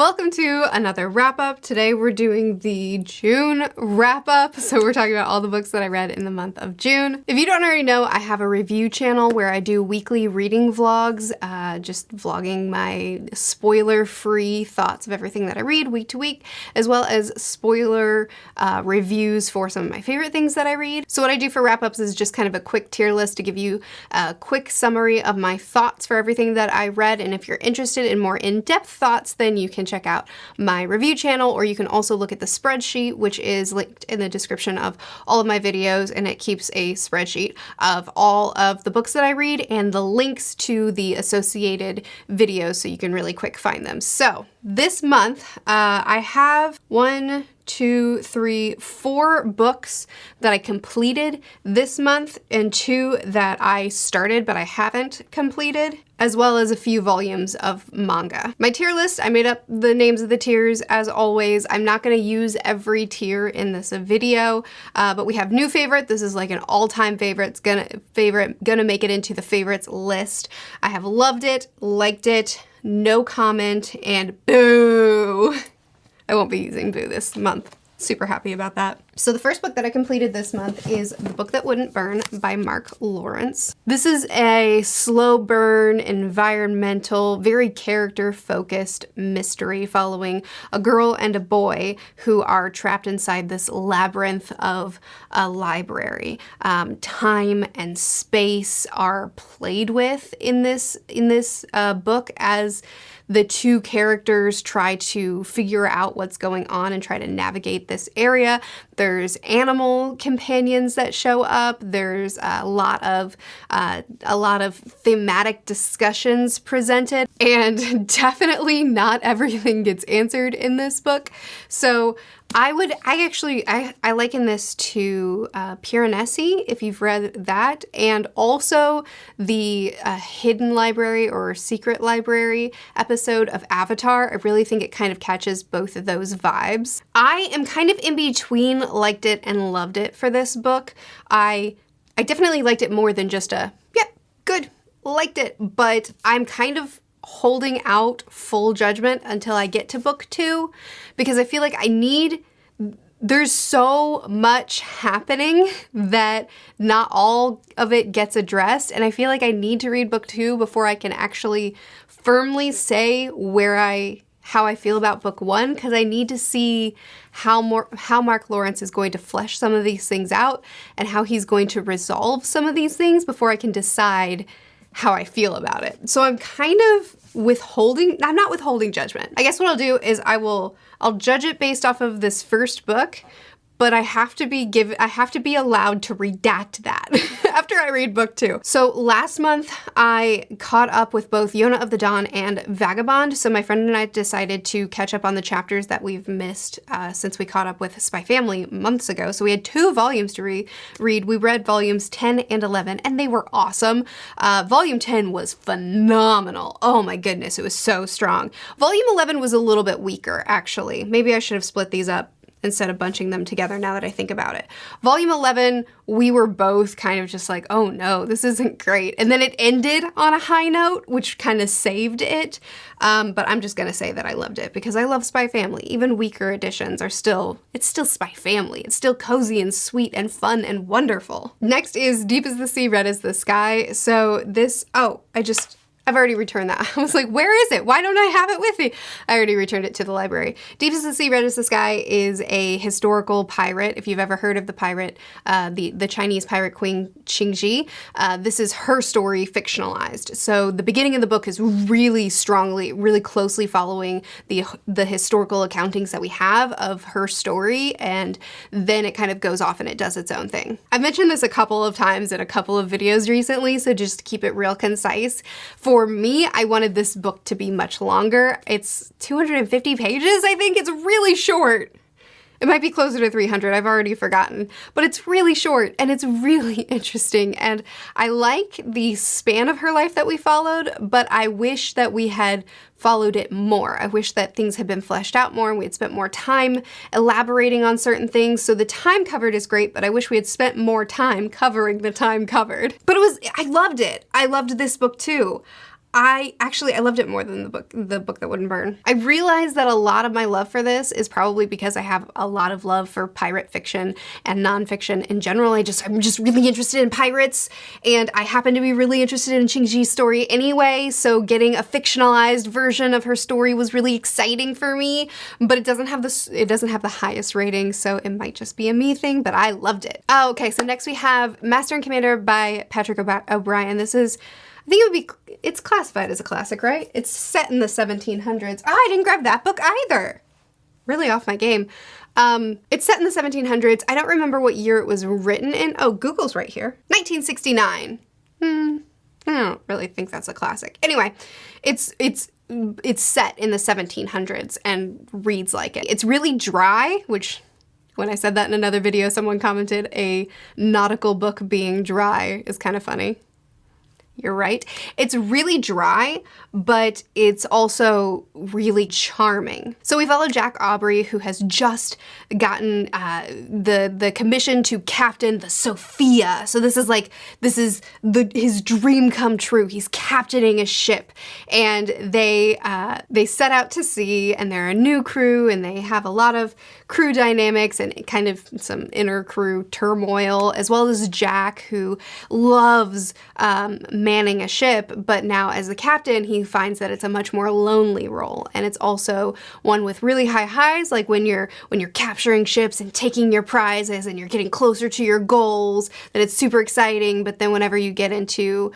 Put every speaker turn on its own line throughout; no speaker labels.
Welcome to another wrap-up. Today we're doing the June wrap-up, so we're talking about all the books that I read in the month of June. If you don't already know, I have a review channel where I do weekly reading vlogs, just vlogging my spoiler-free thoughts of everything that I read week to week, as well as spoiler reviews for some of my favorite things that I read. So what I do for wrap-ups is just kind of a quick tier list to give you a quick summary of my thoughts for everything that I read, and if you're interested in more in-depth thoughts, then you can check out my review channel, or you can also look at the spreadsheet, which is linked in the description of all of my videos, and it keeps a spreadsheet of all of the books that I read and the links to the associated videos so you can really quick find them. So this month, I have 4 books that I completed this month and 2 that I started but I haven't completed, as well as a few volumes of manga. My tier list, I made up the names of the tiers as always. I'm not gonna use every tier in this video, but we have new favorite. This is like an all-time favorite. Gonna make it into the favorites list. I have loved it, liked it, no comment, and boo. I won't be using boo this month. Super happy about that. So the first book that I completed this month is The Book That Wouldn't Burn by Mark Lawrence. This is a slow burn, environmental, very character-focused mystery following a girl and a boy who are trapped inside this labyrinth of a library. Time and space are played with in this book as the two characters try to figure out what's going on and try to navigate this area. There's animal companions that show up. There's a lot of thematic discussions presented, and definitely not everything gets answered in this book. So I liken this to Piranesi, if you've read that, and also the Hidden Library or Secret Library episode of Avatar. I really think it kind of catches both of those vibes. I am kind of in between liked it and loved it for this book. I definitely liked it more than just a, yeah, good, liked it, but I'm kind of holding out full judgment until I get to book 2, because I feel like there's so much happening that not all of it gets addressed, and I feel like I need to read book 2 before I can actually firmly say how I feel about book 1, because I need to see how Mark Lawrence is going to flesh some of these things out and how he's going to resolve some of these things before I can decide how I feel about it. So I'm kind of I'm not withholding judgment. I guess what I'll do is I'll judge it based off of this first book, but I have to be allowed to redact that after I read book 2. So last month I caught up with both Yona of the Dawn and Vagabond. So my friend and I decided to catch up on the chapters that we've missed since we caught up with Spy Family months ago. So we had 2 volumes to read. We read volumes 10 and 11, and they were awesome. Volume 10 was phenomenal. Oh my goodness, it was so strong. Volume 11 was a little bit weaker, actually. Maybe I should have split these up instead of bunching them together now that I think about it. Volume 11, we were both kind of just like, oh no, this isn't great. And then it ended on a high note, which kind of saved it. But I'm just gonna say that I loved it because I love Spy Family. Even weaker editions it's still Spy Family. It's still cozy and sweet and fun and wonderful. Next is Deep as the Sea, Red as the Sky. So this, I've already returned that. I was like, where is it? Why don't I have it with me? I already returned it to the library. Deep as the Sea, Red as the Sky is a historical pirate. If you've ever heard of the pirate, the Chinese pirate queen Qingji, this is her story fictionalized. So the beginning of the book is really closely following the historical accountings that we have of her story, and then it kind of goes off and it does its own thing. I've mentioned this a couple of times in a couple of videos recently, so just to keep it real concise. For me, I wanted this book to be much longer. It's 250 pages, I think. It's really short. It might be closer to 300, I've already forgotten, but it's really short and it's really interesting, and I like the span of her life that we followed, but I wish that we had followed it more. I wish that things had been fleshed out more and we had spent more time elaborating on certain things. So the time covered is great, but I wish we had spent more time covering the time covered. But I loved it. I loved this book too. I loved it more than the book that wouldn't burn. I realized that a lot of my love for this is probably because I have a lot of love for pirate fiction and nonfiction in general. I'm just really interested in pirates, and I happen to be really interested in Qingji's story anyway, so getting a fictionalized version of her story was really exciting for me, but it doesn't have the highest rating, so it might just be a me thing, but I loved it. Oh, okay, so next we have Master and Commander by Patrick O'Brian. This is, I think it's classified as a classic, right? It's set in the 1700s. Oh, I didn't grab that book either. Really off my game. It's set in the 1700s. I don't remember what year it was written in. Oh, Google's right here. 1969. I don't really think that's a classic. Anyway, it's set in the 1700s and reads like it. It's really dry, which when I said that in another video, someone commented a nautical book being dry is kind of funny. You're right. It's really dry, but it's also really charming. So we follow Jack Aubrey, who has just gotten the commission to captain the Sophia. So this is his dream come true. He's captaining a ship, and they set out to sea, and they're a new crew, and they have a lot of crew dynamics and kind of some inner crew turmoil, as well as Jack, who loves manning a ship, but now as the captain, he finds that it's a much more lonely role, and it's also one with really high highs, like when you're capturing ships and taking your prizes and you're getting closer to your goals, that it's super exciting. But then whenever you get into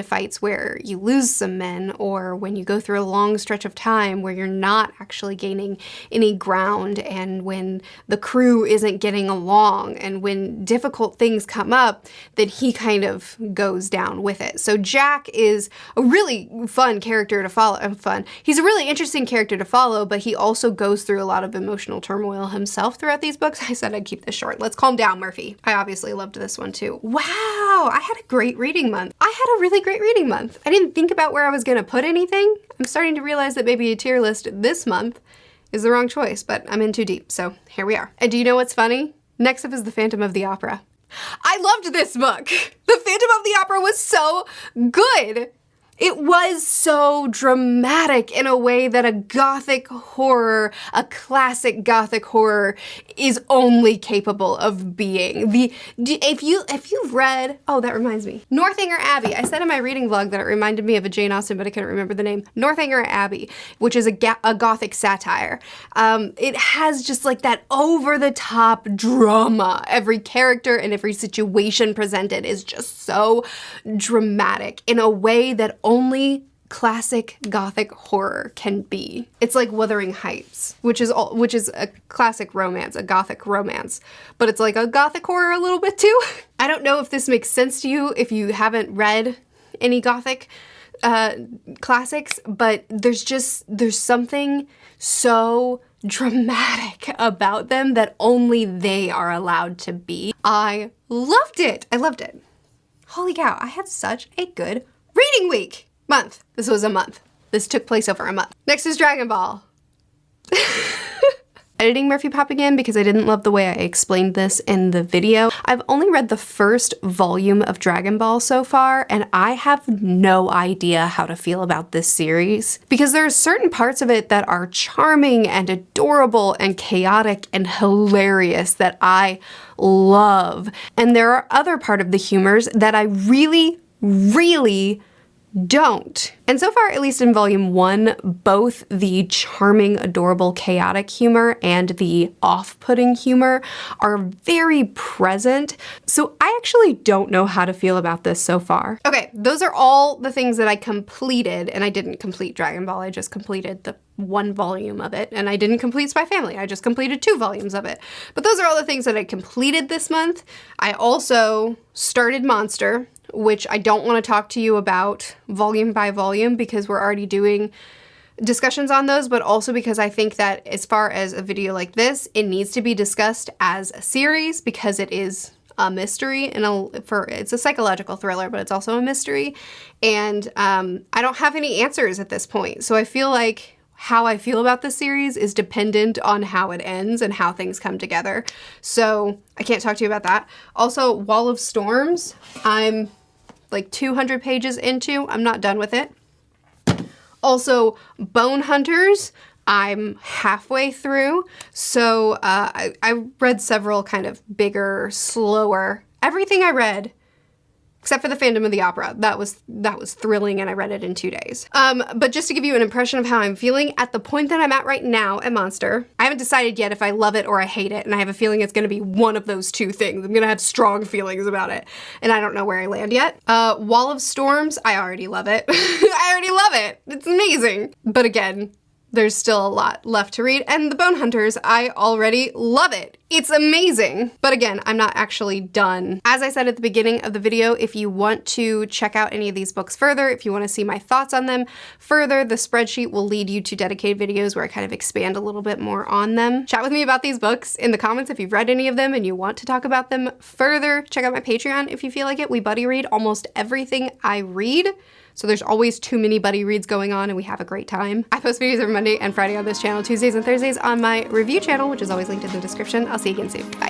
fights where you lose some men, or when you go through a long stretch of time where you're not actually gaining any ground, and when the crew isn't getting along, and when difficult things come up, then he kind of goes down with it. So Jack is a really fun character to follow. He's a really interesting character to follow, but he also goes through a lot of emotional turmoil himself throughout these books. I said I'd keep this short. Let's calm down, Murphy. I obviously loved this one too. Wow, I had a great reading month. I had a really great reading month. I didn't think about where I was gonna put anything. I'm starting to realize that maybe a tier list this month is the wrong choice, but I'm in too deep, so here we are. And do you know what's funny? Next up is The Phantom of the Opera. I loved this book. The Phantom of the Opera was so good. It was so dramatic in a way that a gothic horror, a classic gothic horror, is only capable of being. If you've read, oh, that reminds me, Northanger Abbey. I said in my reading vlog that it reminded me of a Jane Austen, but I couldn't remember the name. Northanger Abbey, which is a gothic satire. It has just like that over-the-top drama. Every character and every situation presented is just so dramatic in a way that only classic gothic horror can be. It's like Wuthering Heights, which is a classic romance, a gothic romance, but it's like a gothic horror a little bit too. I don't know if this makes sense to you if you haven't read any gothic classics, but there's something so dramatic about them that only they are allowed to be. I loved it. I loved it. Holy cow, I had such a good reading week. Month. This was a month. This took place over a month. Next is Dragon Ball. Editing Murphy popping in because I didn't love the way I explained this in the video. I've only read the first volume of Dragon Ball so far, and I have no idea how to feel about this series, because there are certain parts of it that are charming and adorable and chaotic and hilarious that I love. And there are other part of the humors that I really don't. And so far, at least in volume 1, both the charming, adorable, chaotic humor and the off-putting humor are very present. So I actually don't know how to feel about this so far. Okay, those are all the things that I completed, and I didn't complete Dragon Ball, I just completed the 1 volume of it, and I didn't complete Spy Family, I just completed 2 volumes of it. But those are all the things that I completed this month. I also started Monster, which I don't want to talk to you about volume by volume because we're already doing discussions on those, but also because I think that as far as a video like this, it needs to be discussed as a series because it is a mystery and it's a psychological thriller, but it's also a mystery. And I don't have any answers at this point. So I feel like how I feel about this series is dependent on how it ends and how things come together. So I can't talk to you about that. Also, Wall of Storms, I'm like 200 pages into. I'm not done with it. Also, Bone Hunters, I'm halfway through. So I read several kind of bigger, slower, everything I read, except for the Phantom of the Opera. That was thrilling, and I read it in 2 days. But just to give you an impression of how I'm feeling, at the point that I'm at right now at Monster, I haven't decided yet if I love it or I hate it, and I have a feeling it's gonna be one of those two things. I'm gonna have strong feelings about it, and I don't know where I land yet. Wall of Storms, I already love it. I already love it. It's amazing. But again, there's still a lot left to read, and The Bone Hunters, I already love it. It's amazing. But again, I'm not actually done. As I said at the beginning of the video, if you want to check out any of these books further, if you want to see my thoughts on them further, the spreadsheet will lead you to dedicated videos where I kind of expand a little bit more on them. Chat with me about these books in the comments if you've read any of them and you want to talk about them further. Check out my Patreon if you feel like it. We buddy read almost everything I read. So there's always too many buddy reads going on, and we have a great time. I post videos every Monday and Friday on this channel, Tuesdays and Thursdays on my review channel, which is always linked in the description. I'll see you again soon. Bye.